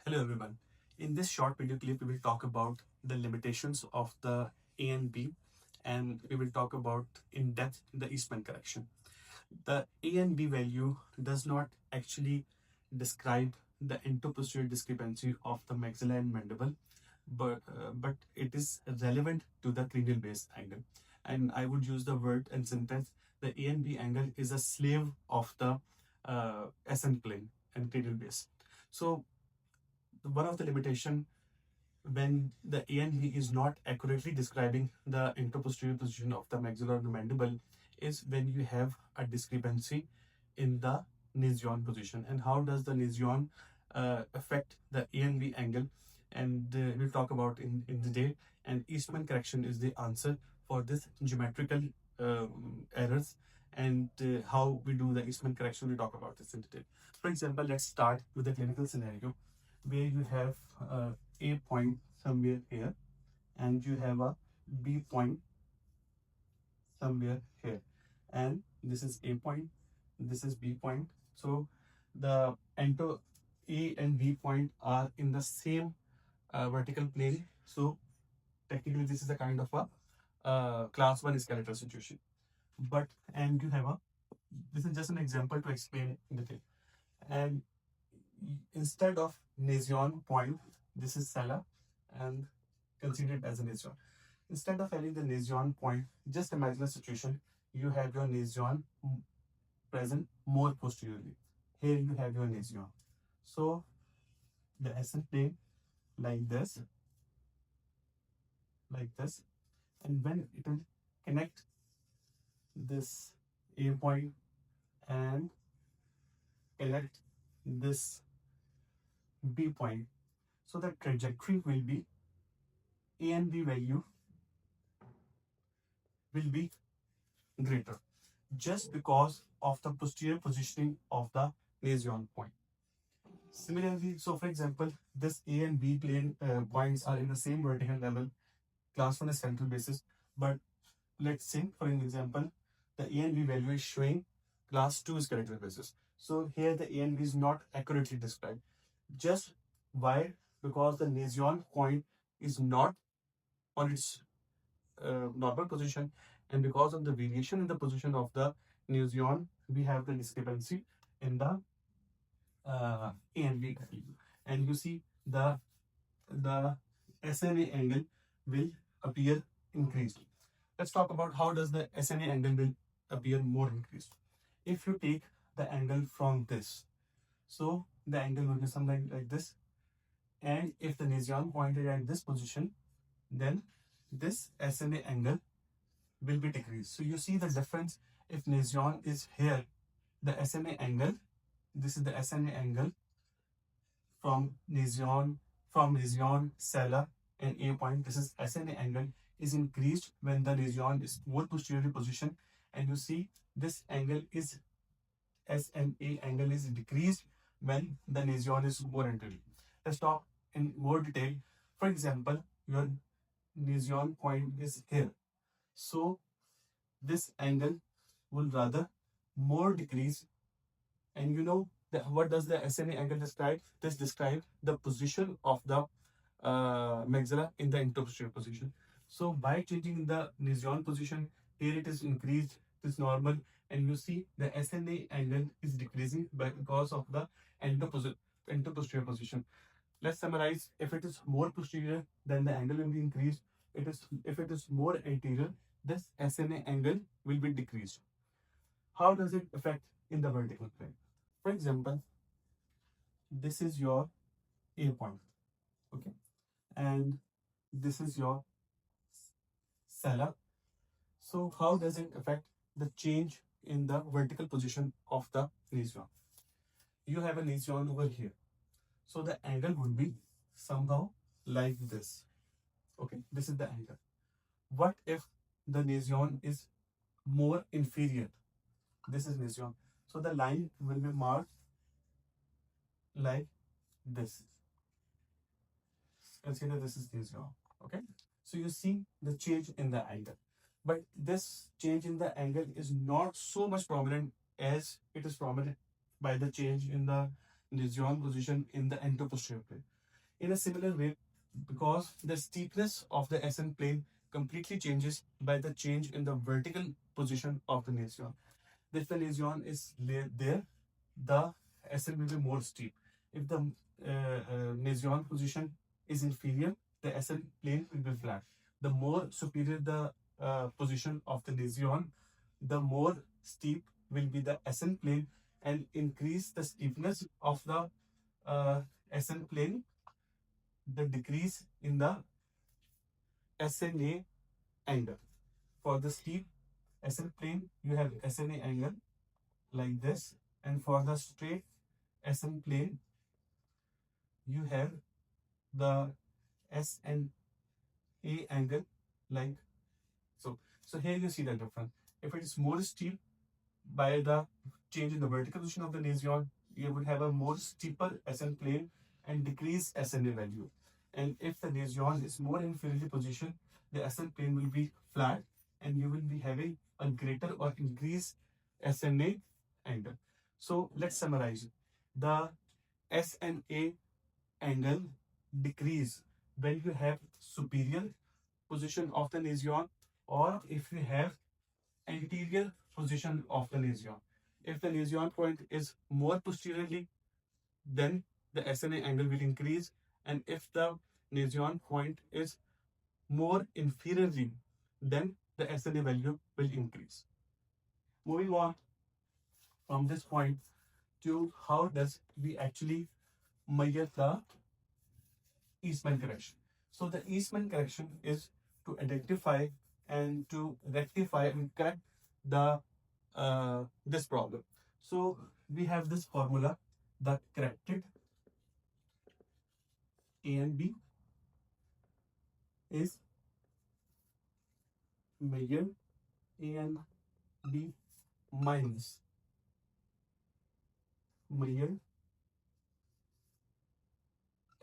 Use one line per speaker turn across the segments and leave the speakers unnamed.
Hello everyone. In this short video clip, we will talk about the limitations of the ANB and we will talk about in depth the Eastman correction. The ANB value does not actually describe the anteroposterior discrepancy of the maxilla and mandible, but it is relevant to the cranial base angle. And I would use the word and sentence, the ANB angle is a slave of the SN plane and cranial base. So one of the limitation when the ANB is not accurately describing the anteroposterior position of the maxilla or the mandible is when you have a discrepancy in the Nasion position. And how does the Nasion affect the ANB angle? And we'll talk about in detail. And Eastman correction is the answer for this geometrical errors and how we do the Eastman correction. We talk about this in detail. For example, let's start with the clinical scenario where you have A point somewhere here and you have a B point somewhere here, and this is A point, this is B point. So the A and B point are in the same vertical plane. So technically this is a kind of a class 1 skeletal situation. And you have this is just an example to explain the thing. And instead of Nasion point, this is Sella and consider it as a Nasion. Instead of having the Nasion point, just imagine a situation. You have your Nasion present more posteriorly. Here you have your Nasion. So the SN plane like this, and when it will connect this A point and connect this B point, so the trajectory will be ANB value will be greater just because of the posterior positioning of the Nasion point. Similarly, so for example, this A and B plane points are in the same vertical level, class 1 skeletal basis, but let's say for an example, the ANB value is showing class 2 skeletal basis. So here the ANB is not accurately described. Just why? Because the Nasion point is not on its normal position, and because of the variation in the position of the Nasion, we have the discrepancy in the ANB value. And you see the SNA angle will appear increased. Let's talk about how does the SNA angle will appear more increased. If you take the angle from this, so the angle will be something like this, and if the Nasion point is at this position, then this SNA angle will be decreased. So you see the difference. If Nasion is here, the SNA angle, this is the SNA angle from Nasion, Sella and A point, this is SNA angle is increased when the Nasion is more posteriorly positioned, and you see this angle is SNA angle is decreased when the Nasion is more anterior. Let's talk in more detail. For example, your Nasion point is here. So this angle will rather more decrease. And you know what does the SNA angle describe? This describes the position of the maxilla in the anteroposterior position. So by changing the Nasion position, here it is increased, it is normal, and you see the SNA angle is decreasing because of the anteroposterior position. Let's summarize. If it is more posterior, then the angle will be increased. If it is more anterior, this SNA angle will be decreased. How does it affect in the vertical plane? For example, this is your A point, okay, and this is your Sella. So how does it affect the change in the vertical position of the Nasion? You have a Nasion over here, so the angle would be somehow like this. Okay, this is the angle. What if the Nasion is more inferior? This is Nasion. So the line will be marked like this. Consider this is Nasion. Okay. So you see the change in the angle. But this change in the angle is not so much prominent as it is prominent by the change in the Nasion position in the anteroposterior plane. In a similar way, because the steepness of the SN plane completely changes by the change in the vertical position of the nasion. If the nasion is there, the SN will be more steep. If the nasion position is inferior, the SN plane will be flat. The more superior the position of the nasion, the more steep will be the SN plane, and increase the steepness of the SN plane, the decrease in the SNA angle. For the steep SN plane, you have SNA angle like this, and for the straight SN plane, you have the SNA angle like so. So here you see the difference. If it is more steep, by the change in the vertical position of the nasion, you would have a more steeper SN plane and decrease SNA value. And if the nasion is more inferiorly positioned, the SN plane will be flat, and you will be having a greater or increased SNA angle. So let's summarize. The SNA angle decrease when you have superior position of the nasion, or if you have anterior position of the nasion. If the nasion point is more posteriorly, then the SNA angle will increase, and if the nasion point is more inferiorly, then the SNA value will increase. Moving on from this point to how does we actually measure the Eastman correction. So the Eastman correction is to identify and to rectify and correct the this problem. So we have this formula, the corrected ANB is measured ANB minus measured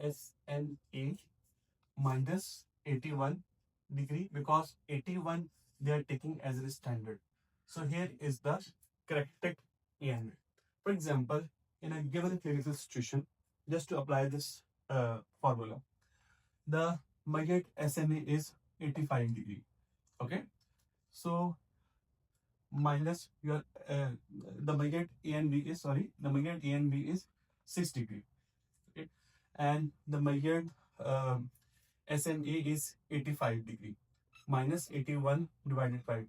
SNA minus 81 degree, because 81 they are taking as a standard. So here is the corrected ANB. For example, in a given clinical situation, just to apply this formula, the measured SNA is 85 degree. Okay, so minus your the measured ANB is the measured ANB is 6 degree. Okay, and the measured SNA is 85 degree, minus 81 divided by 2.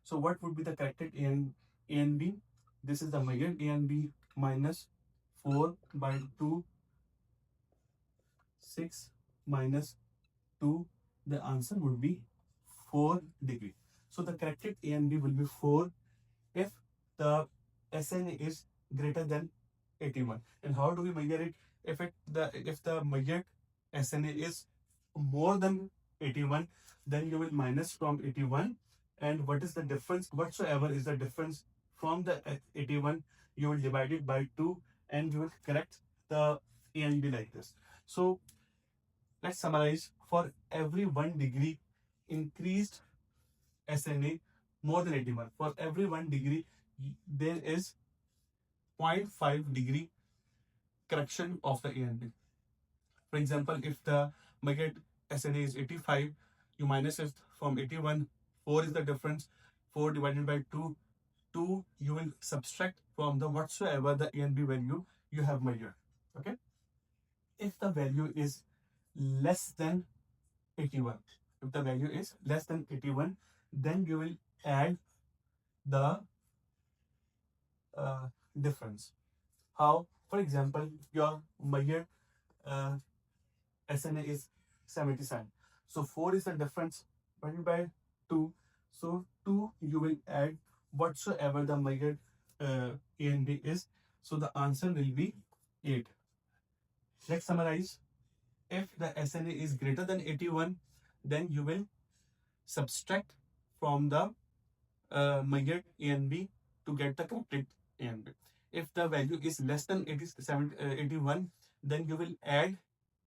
So what would be the corrected ANB? This is the measured ANB minus 4 by 2, 6 minus 2. The answer would be 4 degree. So the corrected ANB will be 4 if the SNA is greater than 81. And how do we measure it? If the measured SNA is more than 81, then you will minus from 81, and what is the difference? Whatsoever is the difference from the 81, you will divide it by 2, and you will correct the ANB like this. So let's summarize. For every 1 degree increased SNA more than 81, for every 1 degree there is 0.5 degree correction of the ANB. For example, if the measured SNA is 85, you minus it from 81, 4 is the difference, 4 divided by 2, 2 you will subtract from the whatsoever the ANB value you have measured. Okay, if the value is less than 81, if the value is less than 81, then you will add the difference. How? For example, your measured SNA is 77, so 4 is the difference divided by 2, so 2 you will add whatsoever the measured ANB is, so the answer will be 8. Let's summarize. If the SNA is greater than 81, then you will subtract from the measured ANB to get the corrected ANB. If the value is less than 81, then you will add